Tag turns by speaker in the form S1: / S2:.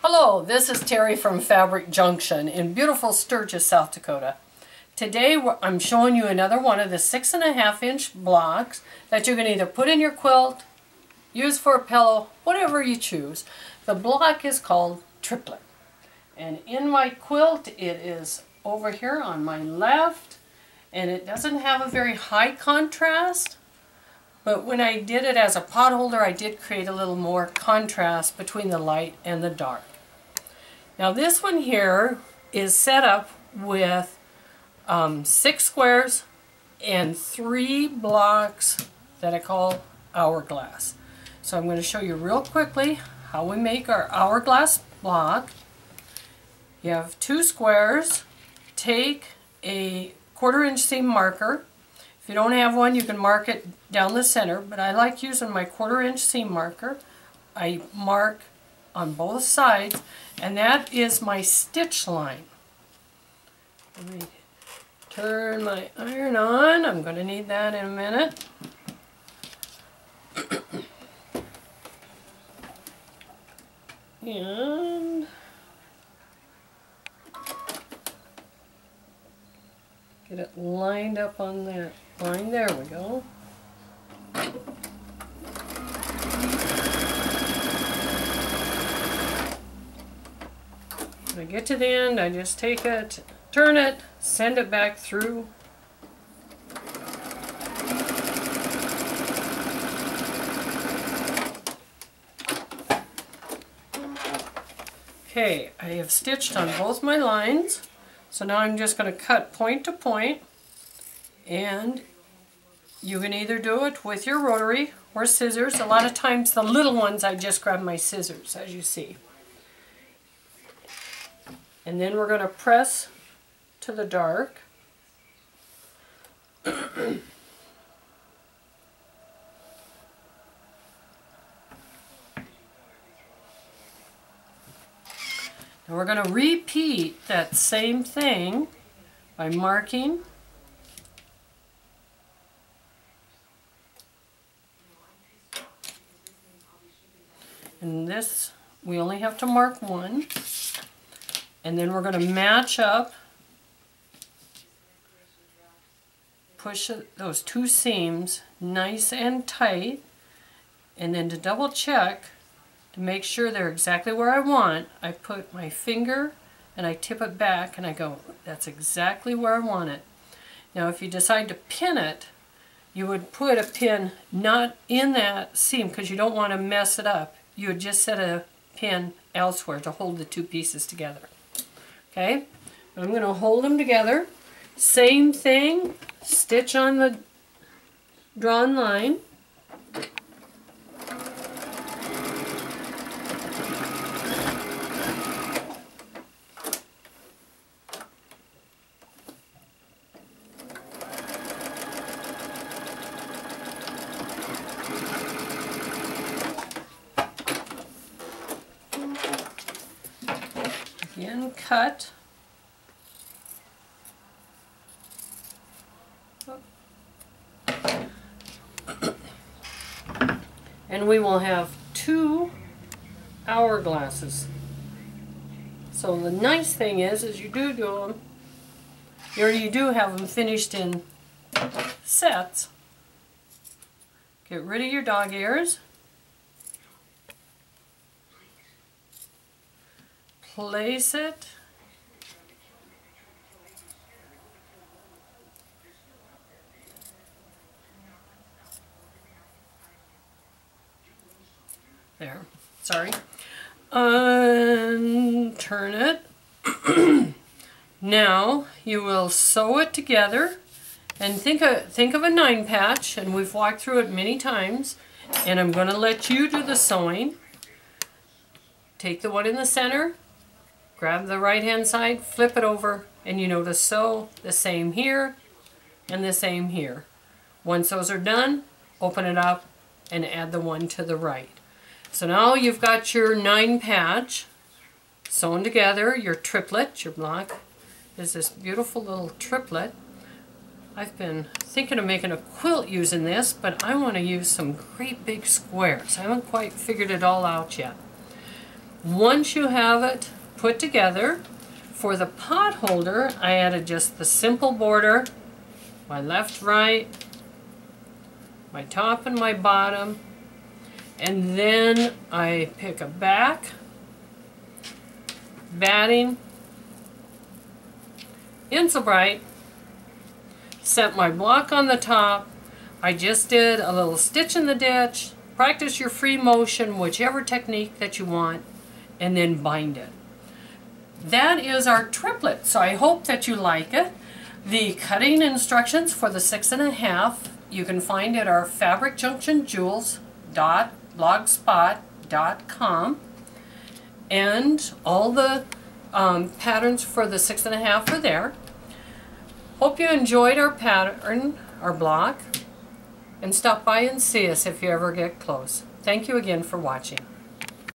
S1: Hello, this is Terry from Fabric Junction in beautiful Sturgis, South Dakota. Today I'm showing you another one of the 6.5-inch blocks that you can either put in your quilt, use for a pillow, whatever you choose. The block is called Triplet. And in my quilt it is over here on my left, and it doesn't have a very high contrast. But when I did it as a pot holder, I did create a little more contrast between the light and the dark. Now this one here is set up with 6 squares and 3 blocks that I call hourglass. So I'm going to show you real quickly how we make our hourglass block. You have 2 squares. Take a 1/4-inch seam marker. If you don't have one, you can mark it down the center, but I like using my 1/4-inch seam marker. I mark on both sides, and that is my stitch line. Let me turn my iron on. I'm going to need that in a minute. And get it lined up on that line. There we go. When I get to the end, I just take it, turn it, send it back through. Okay, I have stitched on both my lines, so now I'm just going to cut point to point, and you can either do it with your rotary or scissors. A lot of times the little ones I just grab my scissors, as you see. And then we're going to press to the dark. And we're going to repeat that same thing by marking. And this, we only have to mark one. And then we're going to match up, push those 2 seams nice and tight, and then to double check, to make sure they're exactly where I want, I put my finger and I tip it back and I go, that's exactly where I want it. Now if you decide to pin it, you would put a pin not in that seam because you don't want to mess it up. You would just set a pin elsewhere to hold the 2 pieces together. Okay, I'm going to hold them together. Same thing, stitch on the drawn line. Again, cut. And we will have 2 hourglasses. So the nice thing is you do them, you do have them finished in sets. Get rid of your dog ears. Place it. There, sorry. Turn it. Now you will sew it together, and think of a 9 patch, and we've walked through it many times, and I'm going to let you do the sewing. Take the one in the center, grab the right hand side, flip it over, and you know to sew the same here and the same here. Once those are done, open it up and add the one to the right. So now you've got your 9 patch sewn together. Your triplet, your block, is this beautiful little triplet. I've been thinking of making a quilt using this, but I want to use some great big squares. I haven't quite figured it all out yet. Once you have it put together, for the pot holder, I added just the simple border, my left, right, my top and my bottom, and then I pick a back, batting, Insulbrite, set my block on the top. I just did a little stitch in the ditch. Practice your free motion, whichever technique that you want, and then bind it. That is our triplet, so I hope that you like it. The cutting instructions for the 6.5 you can find at our fabricjunctionjewels.blogspot.com, and all the patterns for the 6.5 are there. Hope you enjoyed our pattern, our block, and stop by and see us if you ever get close. Thank you again for watching.